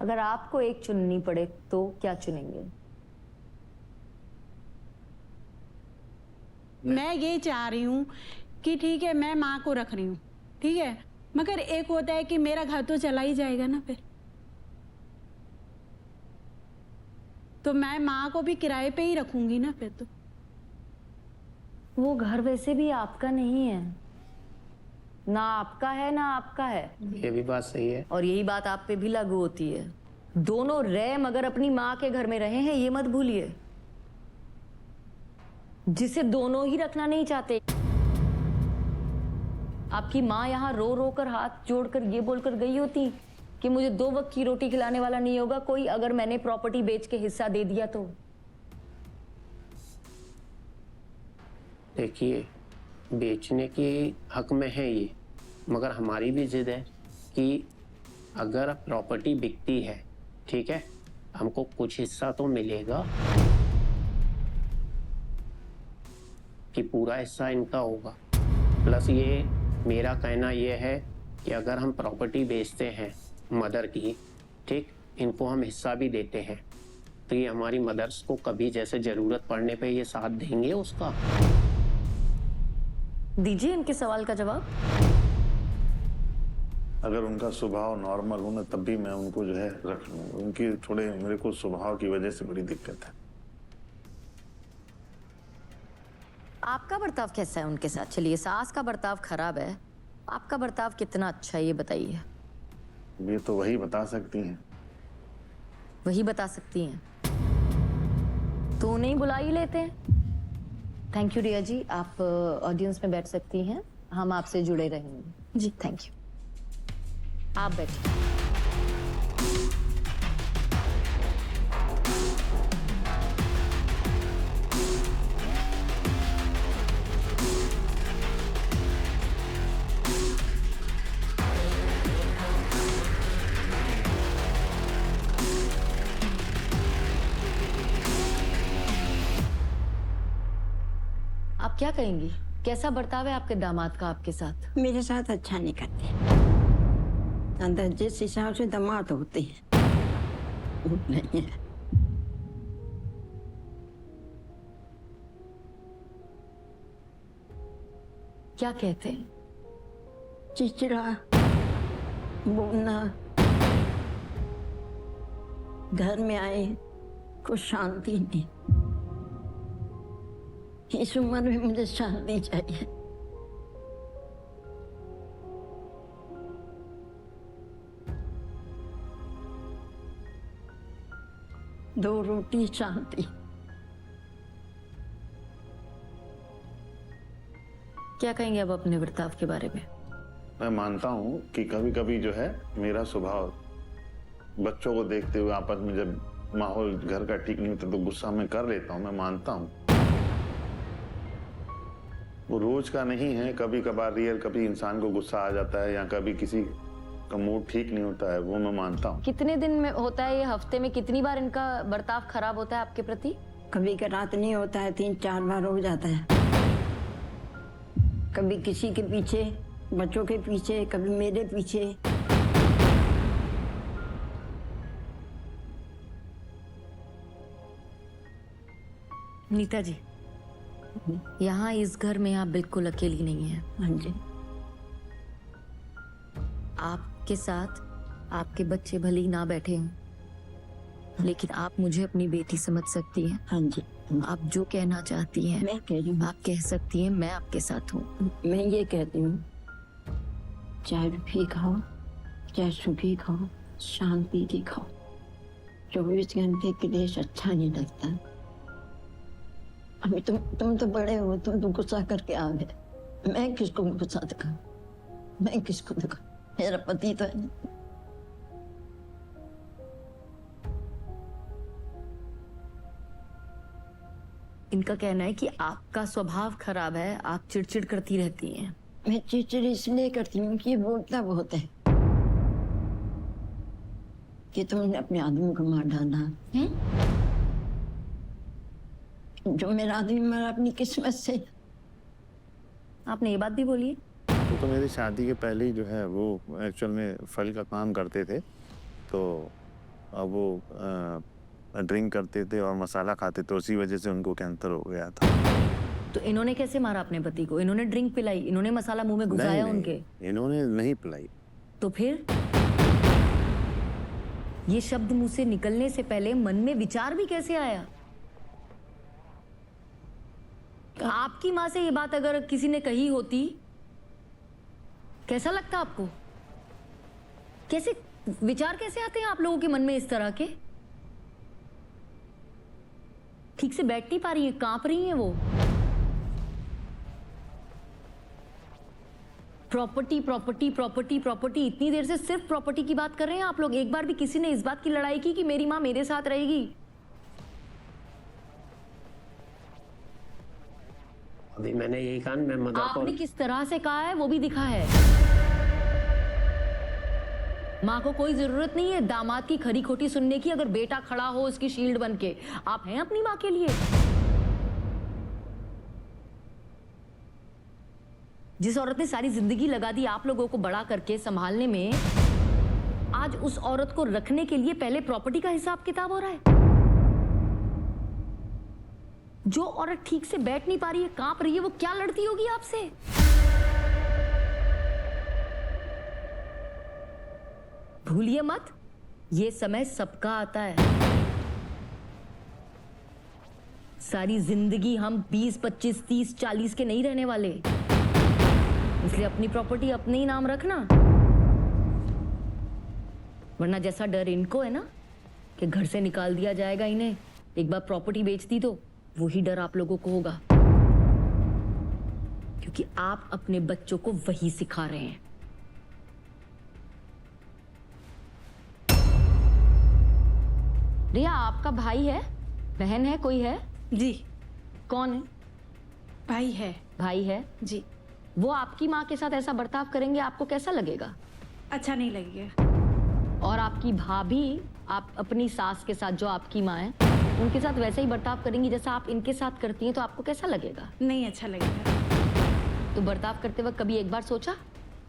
अगर आपको एक चुननी पड़े तो क्या चुनेंगे? मैं ये चाह रही हूँ कि ठीक है मैं माँ को रख रही हूँ, ठीक है, मगर एक होता है कि मेरा घर तो चला ही जाएगा ना, फिर तो मैं माँ को भी किराए पे ही रखूंगी ना फिर तो। वो घर वैसे भी आपका नहीं है, ना आपका है ना आपका है। ये भी बात सही है। और यही बात आप पे भी लागू होती है। दोनों रहे मगर अपनी माँ के घर में रहे हैं, ये मत भूलिए। जिसे दोनों ही रखना नहीं चाहते। आपकी माँ यहाँ रो रो कर हाथ जोड़कर ये बोलकर गई होती कि मुझे 2 वक्त की रोटी खिलाने वाला नहीं होगा कोई अगर मैंने प्रॉपर्टी बेच के हिस्सा दे दिया तो। देखिए, बेचने के हक में है ये, मगर हमारी भी जिद है कि अगर प्रॉपर्टी बिकती है, ठीक है, हमको कुछ हिस्सा तो मिलेगा, कि पूरा हिस्सा इनका होगा। प्लस ये मेरा कहना ये है कि अगर हम प्रॉपर्टी बेचते हैं मदर की, ठीक, इनको हम हिस्सा भी देते हैं तो ये हमारी मदर्स को कभी जैसे जरूरत पड़ने पे ये साथ देंगे उसका। दीजिए इनके सवाल का जवाब। अगर उनका स्वभाव नॉर्मल हो ना तब भी मैं उनको जो है रख लूंगा। उनकी थोड़े मेरे को स्वभाव की वजह से बड़ी दिक्कत है। आपका बर्ताव कैसा है उनके साथ? चलिए, सास का बर्ताव खराब है, आपका बर्ताव कितना अच्छा है ये बताइए। ये तो वही बता सकती हैं। वही बता सकती हैं तो उन्हें ही बुला ही लेते हैं। थैंक यू रिया जी, आप ऑडियंस में बैठ सकती हैं, हम आपसे जुड़े रहेंगे। जी थैंक यू, आप बैठिए। आप क्या कहेंगी, कैसा बर्ताव है आपके दामाद का आपके साथ? मेरे साथ अच्छा नहीं करते। अंदर जिस हिसाब से दामाद होते हैं वो नहीं है। क्या कहते हैं? चिड़चिड़ा बोलना, घर में आए कुछ शांति नहीं। इस उम्र में मुझे शांति चाहिए। दो रोटी शांति। क्या कहेंगे अब अपने बर्ताव के बारे में? मैं मानता हूँ कि कभी कभी जो है मेरा स्वभाव बच्चों को देखते हुए आपस में जब माहौल घर का ठीक नहीं होता तो गुस्सा मैं कर लेता हूँ, मैं मानता हूँ। वो रोज का नहीं है, कभी कभार रियल कभी इंसान को गुस्सा आ जाता है या कभी किसी का मूड ठीक नहीं होता है, वो मैं मानता हूँ। कितने दिन में होता है ये? हफ्ते में कितनी बार इनका बर्ताव खराब होता है आपके प्रति? कभी का रात नहीं होता है, 3-4 बार हो जाता है। कभी किसी के पीछे, बच्चों के पीछे, कभी मेरे पीछे। नीता जी, यहाँ इस घर में आप बिल्कुल अकेली नहीं हैं। हाँ जी। आपके साथ आपके बच्चे भले ही ना बैठे हों, लेकिन आप मुझे अपनी बेटी समझ सकती हैं। हाँ जी। आप जो कहना चाहती हैं मैं कह रही हूँ, आप कह सकती हैं, मैं आपके साथ हूँ। मैं ये कहती हूँ, चाहे भी खाओ चाहे सुखी खाओ, शांति की खाओ। 24 घंटे क्लेश अच्छा नहीं लगता। अभी तुम तो बड़े हो, तुम तो गुस्सा करके आ गए। मैं किसको गुस्सा दिखाऊं? मैं किसको दिखाऊं? मेरा पति तो है। इनका कहना है कि आपका स्वभाव खराब है, आप चिड़चिड़ करती रहती हैं। मैं चिड़चिड़ इसलिए करती हूँ कि ये बोलता बहुत है कि तुमने अपने आदमी को मार डाला। जो मेरा आदमी मारा अपनी किस्मत से। आपने ये बात भी बोली है? तो मेरी शादी के पहले ही जो है वो एक्चुअल में फल का काम करते थे, तो और वो ड्रिंक करते थे और मसाला खाते थे, उसी वजह से उनको कैंसर हो गया था। तो इन्होंने कैसे मारा अपने पति को? इन्होंने ड्रिंक पिलाई, इन्होंने मसाला मुंह में घुसाया नहीं, उनके? इन्होंने नहीं पिलाई। तो फिर ये शब्द मुंह से निकलने से पहले मन में विचार भी कैसे आया? आपकी माँ से ये बात अगर किसी ने कही होती, कैसा लगता आपको? कैसे विचार कैसे आते हैं आप लोगों के मन में इस तरह के? ठीक से बैठ नहीं पा रही है, कांप रही है वो। प्रॉपर्टी प्रॉपर्टी प्रॉपर्टी प्रॉपर्टी, इतनी देर से सिर्फ प्रॉपर्टी की बात कर रहे हैं आप लोग। एक बार भी किसी ने इस बात की लड़ाई की कि मेरी माँ मेरे साथ रहेगी? अभी मैंने यही कहा, मैं मदर को आपने किस तरह से कहा है वो भी दिखा है। माँ को कोई जरूरत नहीं है दामाद की खरी खोटी सुनने की, अगर बेटा खड़ा हो उसकी शील्ड बन के। आप हैं अपनी माँ के लिए। जिस औरत ने सारी जिंदगी लगा दी आप लोगों को बड़ा करके संभालने में, आज उस औरत को रखने के लिए पहले प्रॉपर्टी का हिसाब किताब हो रहा है। जो औरत ठीक से बैठ नहीं पा रही है, कांप रही है, वो क्या लड़ती होगी आपसे? भूलिए मत, ये समय सबका आता है। सारी जिंदगी हम 20, 25, 30, 40 के नहीं रहने वाले, इसलिए अपनी प्रॉपर्टी अपने ही नाम रखना। वरना जैसा डर इनको है ना कि घर से निकाल दिया जाएगा इन्हें, एक बार प्रॉपर्टी बेच दी तो वही डर आप लोगों को होगा, क्योंकि आप अपने बच्चों को वही सिखा रहे हैं। रिया, आपका भाई है, बहन है, कोई है? जी, कौन है? भाई है। भाई है। जी, वो आपकी माँ के साथ ऐसा बर्ताव करेंगे, आपको कैसा लगेगा? अच्छा नहीं लगेगा। और आपकी भाभी, आप अपनी सास के साथ, जो आपकी माँ है, उनके साथ वैसे ही बर्ताव करेंगी जैसा आप इनके साथ करती हैं, तो आपको कैसा लगेगा? नहीं अच्छा लगेगा। तो बर्ताव करते वक्त कभी एक बार सोचा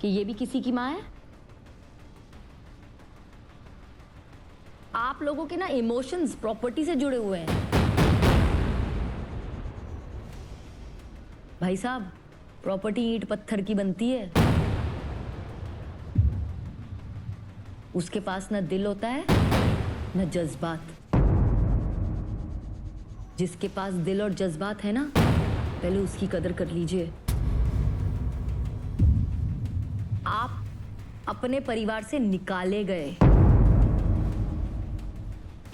कि ये भी किसी की माँ है? आप लोगों के ना इमोशंस प्रॉपर्टी से जुड़े हुए हैं। भाई साहब, प्रॉपर्टी ईंट पत्थर की बनती है। उसके पास न दिल होता है न जज्बात। जिसके पास दिल और जज्बात है ना, पहले उसकी कदर कर लीजिए। आप अपने परिवार से निकाले गए,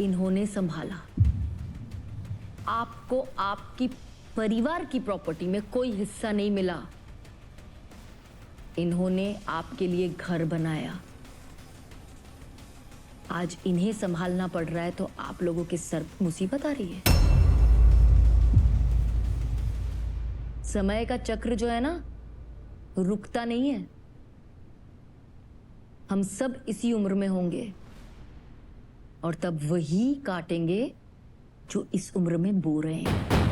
इन्होंने संभाला। आपको आपकी परिवार की प्रॉपर्टी में कोई हिस्सा नहीं मिला, इन्होंने आपके लिए घर बनाया। आज इन्हें संभालना पड़ रहा है तो आप लोगों के सर पर मुसीबत आ रही है। समय का चक्र जो है ना, रुकता नहीं है। हम सब इसी उम्र में होंगे और तब वही काटेंगे जो इस उम्र में बो रहे हैं।